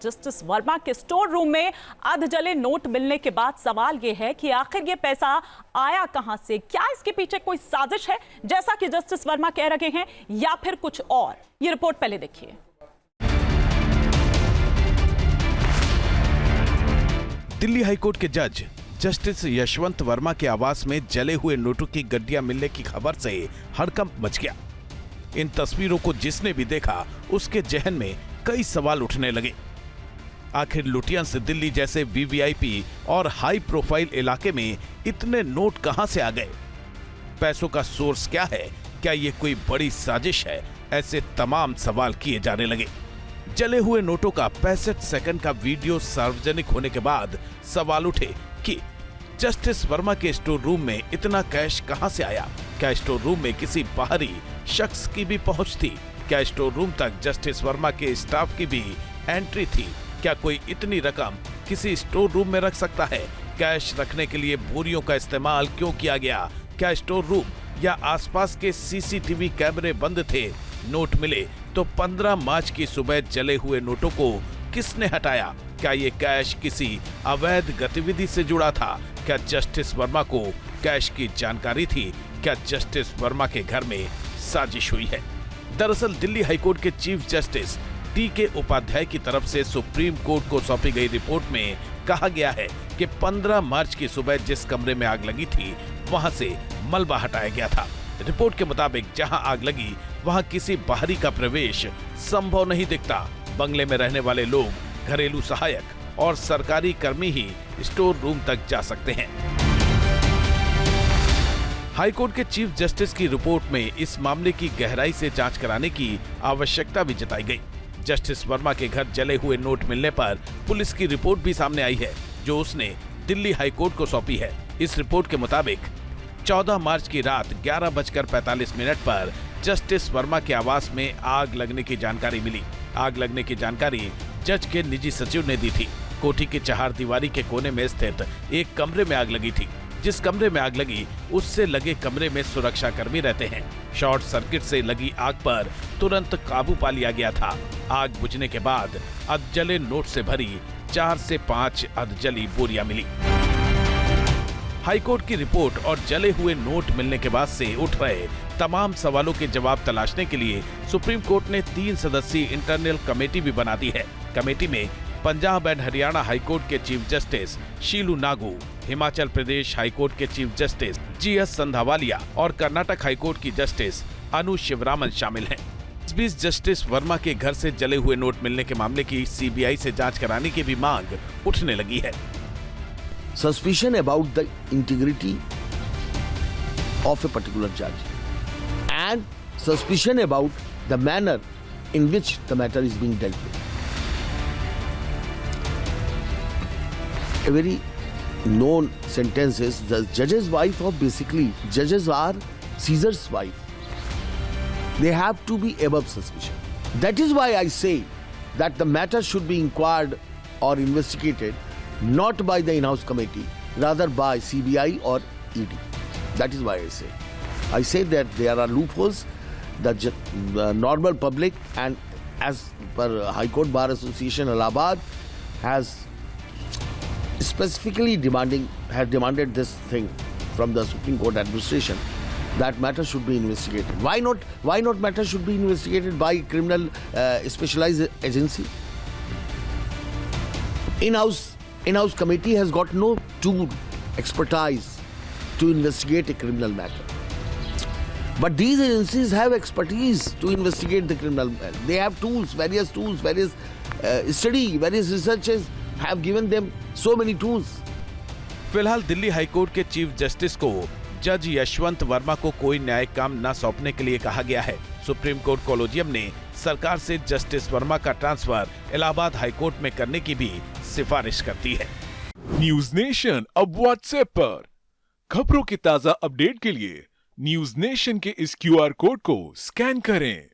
Justice Verma के store room में अधजले note मिलने के बाद सवाल यह है कि आखिर ये पैसा आया कहां से? क्या इसके पीछे कोई साजिश है जैसा कि जस्टिस वर्मा कह रहे हैं, या फिर कुछ और? ये रिपोर्ट पहले देखिए। दिल्ली हाईकोर्ट के जज जस्टिस यशवंत वर्मा के आवास में जले हुए नोटों की गड्डियां मिलने की खबर से हड़कंप मच गया। इन तस्वीरों को जिसने भी देखा उसके जहन में कई सवाल उठने लगे। आखिर लुटियंस दिल्ली जैसे वीवीआईपी और हाई प्रोफाइल इलाके में इतने नोट कहां से आ गए? पैसों का सोर्स क्या है? क्या ये कोई बड़ी साजिश है? ऐसे तमाम सवाल किए जाने लगे। जले हुए नोटों का 65 सेकंड का वीडियो सार्वजनिक होने के बाद सवाल उठे कि जस्टिस वर्मा के स्टोर रूम में इतना कैश कहां से आया? क्या स्टोर रूम में किसी बाहरी शख्स की भी पहुंच थी? क्या स्टोर रूम तक जस्टिस वर्मा के स्टाफ की भी एंट्री थी? क्या कोई इतनी रकम किसी स्टोर रूम में रख सकता है? कैश रखने के लिए बोरियों का इस्तेमाल क्यों किया गया? क्या स्टोर रूम या आसपास के सीसीटीवी कैमरे बंद थे? नोट मिले तो 15 मार्च की सुबह जले हुए नोटों को किसने हटाया? क्या ये कैश किसी अवैध गतिविधि से जुड़ा था? क्या जस्टिस वर्मा को कैश की जानकारी थी? क्या जस्टिस वर्मा के घर में साजिश हुई है? दरअसल दिल्ली हाईकोर्ट के चीफ जस्टिस टी.के. उपाध्याय की तरफ से सुप्रीम कोर्ट को सौंपी गई रिपोर्ट में कहा गया है कि 15 मार्च की सुबह जिस कमरे में आग लगी थी वहां से मलबा हटाया गया था। रिपोर्ट के मुताबिक जहां आग लगी वहां किसी बाहरी का प्रवेश संभव नहीं दिखता। बंगले में रहने वाले लोग, घरेलू सहायक और सरकारी कर्मी ही स्टोर रूम तक जा सकते हैं। हाईकोर्ट के चीफ जस्टिस की रिपोर्ट में इस मामले की गहराई से जांच कराने की आवश्यकता भी जताई गई। जस्टिस वर्मा के घर जले हुए नोट मिलने पर पुलिस की रिपोर्ट भी सामने आई है, जो उसने दिल्ली हाईकोर्ट को सौंपी है। इस रिपोर्ट के मुताबिक 14 मार्च की रात 11:45 पर जस्टिस वर्मा के आवास में आग लगने की जानकारी मिली। आग लगने की जानकारी जज के निजी सचिव ने दी थी। कोठी की चहारदीवारी के कोने में स्थित एक कमरे में आग लगी थी। जिस कमरे में आग लगी उससे लगे कमरे में सुरक्षा कर्मी रहते हैं। शॉर्ट सर्किट से लगी आग पर तुरंत काबू पा लिया गया था। आग बुझने के बाद अधजले नोट से भरी 4 से 5 अधजली बोरियां मिली। हाईकोर्ट की रिपोर्ट और जले हुए नोट मिलने के बाद से उठ रहे तमाम सवालों के जवाब तलाशने के लिए सुप्रीम कोर्ट ने 3 सदस्यीय इंटरनल कमेटी भी बना दी है। कमेटी में पंजाब एंड हरियाणा हाईकोर्ट के chief justice शीलू Nagu, Himachal Pradesh high court के चीफ जस्टिस जी.एस. संधावालिया और कर्नाटक हाईकोर्ट की जस्टिस अनु शिवरामन शामिल हैं। इस बीच जस्टिस वर्मा के घर से जले हुए नोट मिलने के मामले की सीबीआई से जांच कराने की भी मांग उठने लगी है। Suspicion about the integrity of a particular judge and suspicion about the manner in which the matter is being dealt with. A very known sentence is the judge's wife, or basically judges are Caesar's wife. They have to be above suspicion. That is why I say that the matter should be inquired or investigated not by the in-house committee, rather by CBI or ED. That is why I say that there are loopholes. The normal public, and as per High Court Bar Association Allahabad has specifically demanded this thing from the Supreme Court administration, that matter should be investigated. Why not matter should be investigated by criminal specialized agency? In-house committee has got no tool, expertise to investigate a criminal matter. But these agencies have expertise to investigate the criminal matter. They have tools, various study, various researchers have given them so many tools. फिलहाल Delhi high court के chief justice को जज यशवंत वर्मा को कोई न्यायिक काम न सौंपने के लिए कहा गया है। सुप्रीम कोर्ट कॉलेजियम ने सरकार से जस्टिस वर्मा का ट्रांसफर इलाहाबाद हाईकोर्ट में करने की भी सिफारिश करती है। न्यूज नेशन अब व्हाट्सएप पर खबरों की ताजा अपडेट के लिए न्यूज नेशन के इस QR कोड को स्कैन करें।